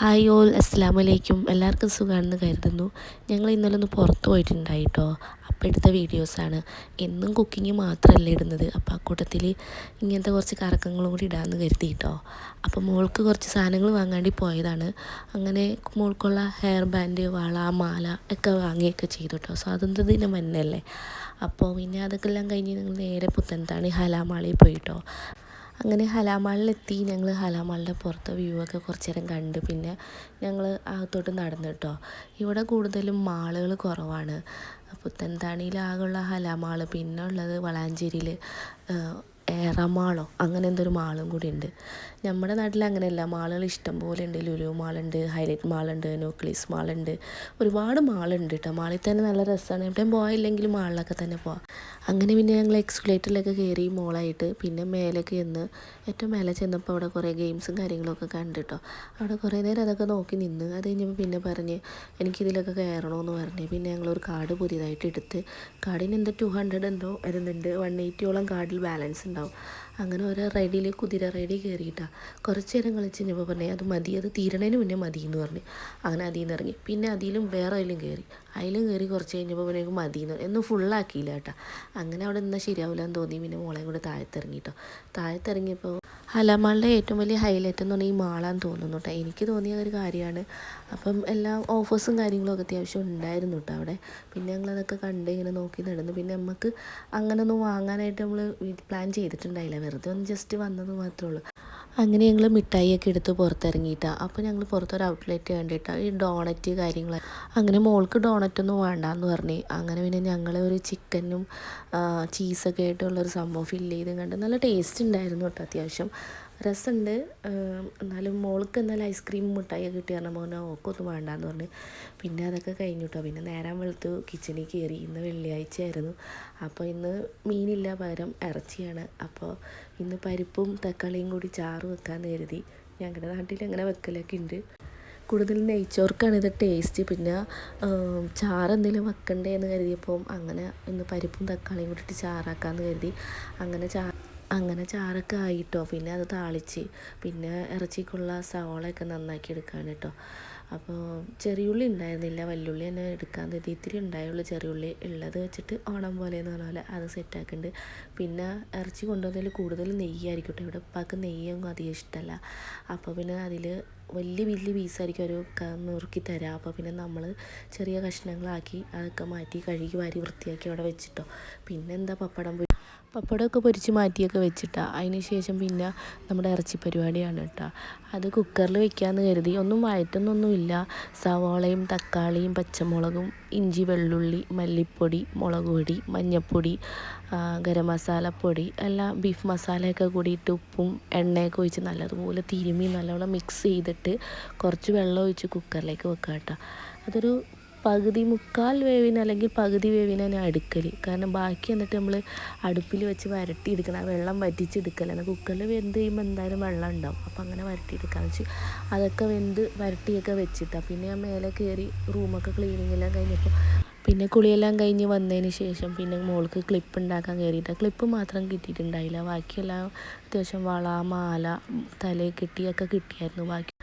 Hi all അസ്സലാമു അലൈക്കും. എല്ലാവർക്കും സുഖമാണെന്ന് കരുതുന്നു. ഞങ്ങൾ ഇന്നലെ ഒന്ന് പുറത്ത് പോയിട്ടുണ്ടായി കേട്ടോ. അപ്പോൾ എടുത്ത വീഡിയോസാണ്. എന്നും കുക്കിംഗ് മാത്രമല്ല ഇടുന്നത്. അപ്പോൾ ആ കൂട്ടത്തിൽ ഇങ്ങനത്തെ കുറച്ച് കറക്കങ്ങളും കൂടി ഇടാമെന്ന് കരുതി കേട്ടോ. അപ്പോൾ മോൾക്ക് കുറച്ച് സാധനങ്ങൾ വാങ്ങാണ്ടി പോയതാണ്. അങ്ങനെ മോൾക്കുള്ള ഹെയർ ബാൻഡ്, വള, മാല ഒക്കെ വാങ്ങിയൊക്കെ ചെയ്തു കേട്ടോ. സ്വാതന്ത്ര്യദിനം തന്നെയല്ലേ. അപ്പോൾ പിന്നെ അതൊക്കെ എല്ലാം കഴിഞ്ഞ് ഞങ്ങൾ നേരെ പുത്തൻതാണി ഹലാമാളിൽ പോയി കേട്ടോ. അങ്ങനെ ഹലാമാളിലെത്തി. ഞങ്ങൾ ഹലാമാളിൻ്റെ പുറത്തെ വ്യൂ ഒക്കെ കുറച്ച് നേരം കണ്ട് പിന്നെ ഞങ്ങൾ അകത്തോട്ട് നടന്നു കേട്ടോ. ഇവിടെ കൂടുതലും മാളുകൾ കുറവാണ്. പുത്തൻതാണിയിലാകുള്ള ഹലാമാൾ, പിന്നെ ഉള്ളത് വളാഞ്ചേരിയിൽ ഏറമാളോ അങ്ങനെ എന്തൊരു മാളും കൂടി ഉണ്ട്. നമ്മുടെ നാട്ടിൽ അങ്ങനെയല്ല, മാളുകൾ ഇഷ്ടം പോലെ ഉണ്ട്. ലുലു മാളുണ്ട്, ഹൈലൈറ്റ് മാളുണ്ട്, ന്യൂക്ലിയസ് മാളുണ്ട്, ഒരുപാട് മാളുണ്ട് കേട്ടോ. മാളിൽ തന്നെ നല്ല രസമാണ്. എവിടെയും പോയില്ലെങ്കിൽ മാളിലൊക്കെ തന്നെ പോവാം. അങ്ങനെ പിന്നെ ഞങ്ങൾ എക്സ്കലേറ്ററിലൊക്കെ കയറി മോളായിട്ട് പിന്നെ മേലേക്ക് ചെന്ന് ഏറ്റവും മേലെ ചെന്നപ്പോൾ അവിടെ കുറേ ഗെയിംസും കാര്യങ്ങളൊക്കെ കണ്ടു കേട്ടോ. അവിടെ കുറേ നേരം അതൊക്കെ നോക്കി നിന്ന് അത് കഴിഞ്ഞപ്പോൾ പിന്നെ പറഞ്ഞ് എനിക്കിതിലൊക്കെ കയറണമെന്ന് പറഞ്ഞ് പിന്നെ ഞങ്ങളൊരു കാർഡ് പുതിയതായിട്ട് എടുത്ത് കാർഡിന് എന്തോ 200 എന്തോ വരുന്നുണ്ട്. 180ഓളം കാർഡിൽ ബാലൻസ് ഉണ്ടാവും. അങ്ങനെ ഓരോ റൈഡിൽ കുതിര റൈഡിൽ കയറിയിട്ടാണ് കുറച്ച് നേരം കളിച്ച് കഴിഞ്ഞപ്പോൾ പറഞ്ഞേ അത് മതി, അത് തീരണതിന് മുന്നേ മതി എന്ന് പറഞ്ഞ് അങ്ങനെ അതിൽ നിന്ന് ഇറങ്ങി. പിന്നെ അതിലും വേറെ അതിലും കയറി കുറച്ച് കഴിഞ്ഞപ്പോൾ പിന്നെ മതിയെന്ന് എന്നും ഫുള്ളാക്കിയില്ല കേട്ടോ. അങ്ങനെ അവിടെ നിന്നാൽ ശരിയാവില്ല എന്ന് തോന്നി. പിന്നെ മോളെയും കൂടെ താഴത്തിറങ്ങി കേട്ടോ. താഴത്തിറങ്ങിയപ്പോൾ ഹലാമാളിൻ്റെ ഏറ്റവും വലിയ ഹൈലൈറ്റ് എന്ന് പറഞ്ഞാൽ ഈ മാളാന്ന് തോന്നുന്നു കേട്ടോ. എനിക്ക് തോന്നിയ ഒരു കാര്യമാണ്. അപ്പം എല്ലാം ഓഫേഴ്സും കാര്യങ്ങളൊക്കെ അത്യാവശ്യം ഉണ്ടായിരുന്നു കേട്ടോ അവിടെ. പിന്നെ ഞങ്ങളതൊക്കെ കണ്ട് ഇങ്ങനെ നോക്കി നടന്നു. പിന്നെ നമുക്ക് അങ്ങനെ ഒന്നും വാങ്ങാനായിട്ട് നമ്മൾ പ്ലാൻ ചെയ്തിട്ടുണ്ടായില്ല, വെറുതെ ഒന്ന് ജസ്റ്റ് വന്നത് മാത്രമേ ഉള്ളൂ. അങ്ങനെ ഞങ്ങൾ മിഠായിയൊക്കെ എടുത്ത് പുറത്തിറങ്ങിയിട്ടാണ്. അപ്പോൾ ഞങ്ങൾ പുറത്തൊരു ഔട്ട്ലെറ്റ് കണ്ടിട്ടാണ് ഈ ഡോണറ്റ് കാര്യങ്ങൾ. അങ്ങനെ മോൾക്ക് ഡോണറ്റൊന്നും വേണ്ടാന്ന് പറഞ്ഞ് അങ്ങനെ പിന്നെ ഞങ്ങൾ ഒരു ചിക്കനും ചീസൊക്കെ ആയിട്ടുള്ളൊരു സംഭവം ഫില്ല് ചെയ്ത് കണ്ട് നല്ല ടേസ്റ്റ് ഉണ്ടായിരുന്നു കേട്ടോ. അത്യാവശ്യം രസമുണ്ട്. എന്നാലും മോൾക്ക് എന്നാലും ഐസ്ക്രീം മിഠായിയൊക്കെ കിട്ടി കാരണം മോനെ ഓക്കൊന്നും വേണ്ടാന്ന് പറഞ്ഞ് പിന്നെ അതൊക്കെ കഴിഞ്ഞു കേട്ടോ. പിന്നെ നേരം വെളുത്ത് കിച്ചണിൽ കയറി. ഇന്ന് വെള്ളിയാഴ്ച ആയിരുന്നു. അപ്പോൾ ഇന്ന് മീനില്ല, പകരം ഇറച്ചിയാണ്. അപ്പോൾ ഇന്ന് പരിപ്പും തക്കാളിയും കൂടി ചാറ് വെക്കാമെന്ന് കരുതി. ഞങ്ങളുടെ നാട്ടിൽ അങ്ങനെ വെക്കലൊക്കെ ഉണ്ട്. കൂടുതൽ നെയ്ച്ചോർക്കാണ് ഇത് ടേസ്റ്റ്. പിന്നെ ചാറ് എന്തെങ്കിലും വെക്കണ്ടേ എന്ന് കരുതിയപ്പോൾ അങ്ങനെ ഇന്ന് പരിപ്പും തക്കാളിയും കൂടിയിട്ട് ചാറാക്കാമെന്ന് കരുതി. അങ്ങനെ ചാറൊക്കെ ആയിട്ടോ. പിന്നെ അത് താളിച്ച് പിന്നെ ഇറച്ചിക്കുള്ള സവാളയൊക്കെ നന്നാക്കി എടുക്കുകയാണ് കേട്ടോ. അപ്പോൾ ചെറിയുള്ളി ഉണ്ടായിരുന്നില്ല, വല്യുള്ളി തന്നെ എടുക്കാൻ കരുതി. ഇത്തിരി ഉണ്ടായുള്ളൂ ചെറിയുള്ളി, ഉള്ളത് വെച്ചിട്ട് ഓണം പോലെ എന്ന് പറഞ്ഞ പോലെ അത് സെറ്റാക്കുന്നുണ്ട്. പിന്നെ ഇറച്ചി കൊണ്ടുവന്നതിൽ കൂടുതൽ നെയ്യായിരിക്കും കേട്ടോ. ഇവിടെ ഉപ്പാക്ക് നെയ്യൊന്നും അധികം ഇഷ്ടമല്ല. അപ്പോൾ പിന്നെ അതിൽ വലിയ പീസായിരിക്കും ഒരു നുറുക്കി തരാം. അപ്പോൾ പിന്നെ നമ്മൾ ചെറിയ കഷ്ണങ്ങളാക്കി അതൊക്കെ മാറ്റി കഴുകി വാരി വൃത്തിയാക്കി അവിടെ വെച്ചിട്ടോ. പിന്നെ എന്താ പപ്പടമൊക്കെ പൊരിച്ച് മാറ്റിയൊക്കെ വെച്ചിട്ടാണ്. അതിന് ശേഷം പിന്നെ നമ്മുടെ ഇറച്ചി പരിപാടിയാണ് കേട്ടോ. അത് കുക്കറിൽ വെക്കാമെന്ന് കരുതി. ഒന്നും വഴറ്റുന്നൊന്നുമില്ല. സവാളയും തക്കാളിയും പച്ചമുളകും ഇഞ്ചി വെള്ളുള്ളി മല്ലിപ്പൊടി മുളക് പൊടി മഞ്ഞൾപ്പൊടി ഗരം മസാലപ്പൊടി എല്ലാം ബീഫ് മസാലയൊക്കെ കൂടിയിട്ട് ഉപ്പും എണ്ണയൊക്കെ ഒഴിച്ച് നല്ലതുപോലെ തിരുമ്മി നല്ലവണ്ണം മിക്സ് ചെയ്തിട്ട് കുറച്ച് വെള്ളം ഒഴിച്ച് കുക്കറിലേക്ക് വെക്കുക കേട്ടോ. അതൊരു മുക്കാൽ വേവിന് അല്ലെങ്കിൽ പകുതി വേവിന് ഞാൻ എടുക്കൽ. കാരണം ബാക്കി എന്നിട്ട് നമ്മൾ അടുപ്പിൽ വെച്ച് വരട്ടിയെടുക്കണം. ആ വെള്ളം വറ്റിച്ചെടുക്കലാണ്. കുക്കറിൽ വെന്ത് കഴിയുമ്പോൾ എന്തായാലും വെള്ളം ഉണ്ടാവും. അപ്പോൾ അങ്ങനെ വരട്ടിയെടുക്കാമെന്ന് വെച്ച് അതൊക്കെ വെന്ത് വരട്ടിയൊക്കെ വെച്ചിട്ടാണ്. പിന്നെ ഞാൻ മേലെ കയറി റൂമൊക്കെ ക്ലീനിങ് എല്ലാം കഴിഞ്ഞപ്പോൾ പിന്നെ കുളിയെല്ലാം കഴിഞ്ഞ് വന്നതിന് ശേഷം പിന്നെ മോൾക്ക് ക്ലിപ്പ് ഉണ്ടാക്കാൻ കയറിയിട്ടാണ്. ക്ലിപ്പ് മാത്രം കിട്ടിയിട്ടുണ്ടായില്ല, ബാക്കിയെല്ലാം അത്യാവശ്യം വള മാല തലയിൽ കിട്ടിയൊക്കെ കിട്ടിയായിരുന്നു. ബാക്കി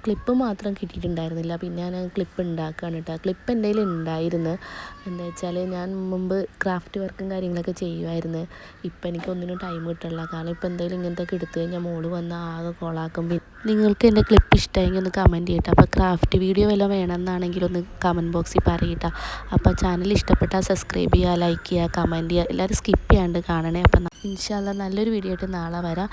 ക്ലിപ്പ് മാത്രം കിട്ടിയിട്ടുണ്ടായിരുന്നില്ല. പിന്നെ ഞാൻ ക്ലിപ്പ് ഉണ്ടാക്കുകയാണ് കേട്ടോ. ക്ലിപ്പ് എൻ്റെ കയ്യിൽ ഉണ്ടായിരുന്നു. എന്താ വെച്ചാൽ ഞാൻ മുമ്പ് ക്രാഫ്റ്റ് വർക്കും കാര്യങ്ങളൊക്കെ ചെയ്യുമായിരുന്നു. ഇപ്പം എനിക്കൊന്നിനും ടൈം കിട്ടില്ല. കാരണം ഇപ്പം എന്തെങ്കിലും ഇങ്ങനത്തെയൊക്കെ എടുത്തു കഴിഞ്ഞാൽ മോള് വന്ന് ആകെ കോളാക്കും. നിങ്ങൾക്ക് എൻ്റെ ക്ലിപ്പ് ഇഷ്ടമായെങ്കിൽ ഒന്ന് കമൻറ്റ് ചെയ്യട്ടോ. അപ്പോൾ ക്രാഫ്റ്റ് വീഡിയോ വല്ലതും വേണമെന്നാണെങ്കിൽ ഒന്ന് കമൻറ്റ് ബോക്സിൽ പറയട്ടോ. അപ്പോൾ ചാനൽ ഇഷ്ടപ്പെട്ടാൽ സബ്സ്ക്രൈബ് ചെയ്യുക, ലൈക്ക് ചെയ്യുക, കമൻറ്റ് ചെയ്യുക. എല്ലാവരും സ്കിപ്പ് ചെയ്യാണ്ട് കാണണേ. അപ്പം ഇൻഷാ അല്ലാഹ് നല്ലൊരു വീഡിയോ ആയിട്ട് നാളെ വരാം.